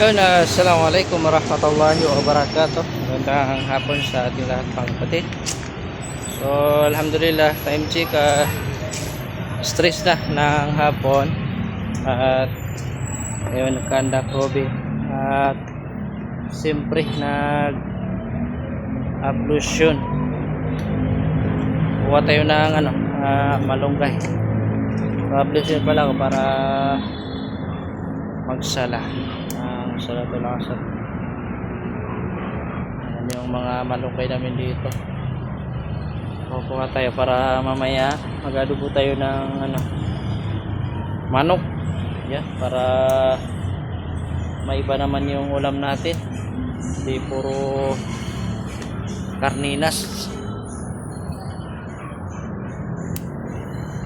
Yun, assalamualaikum warahmatullahi wabarakatuh. Magandang hapon sa ating lahat mga kapatid. So, alhamdulillah, time check, stress na ng hapon. At ngayon nagkandak hobby. At siyempre nag-ablution. Kuha tayo ng malunggay. Ablution pala ako para magsala ang salatul asr. Yan yung mga malunggay namin dito. Kukuha tayo para mamaya mag-adobo tayo ng manok. Yan, para maiba naman yung ulam natin. Hindi puro karninas.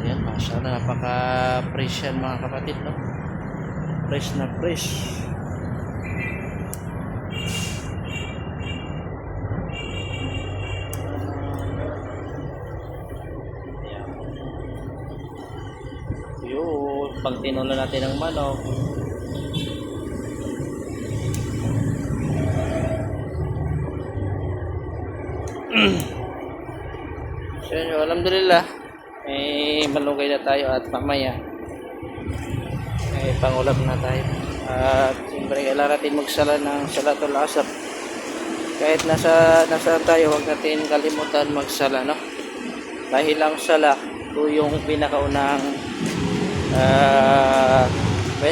Yan, masyadong napaka-fresh yan mga kapatid, no? Fresh na fresh. Yun, pag tinula natin ng manok. So yun, alhamdulillah may malunggay na tayo at mamaya may pangulam na tayo. At siyempre kailangan natin magsala ng salatul asr. Kahit nasa tayo, huwag natin kalimutan magsala, no? Dahil ang sala ito yung pinakaunang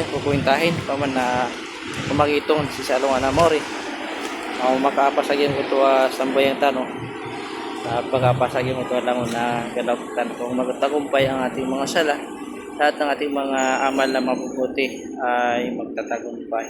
pupuntahin paman na kumagitong si Salong Anamori o makapasagyan ko ito sambayang tanong pagkapasagyan ko ito lang na galaptan kung magtagumpay ang ating mga sala. Lahat ng ating mga amal na mabubuti ay magtatagumpay.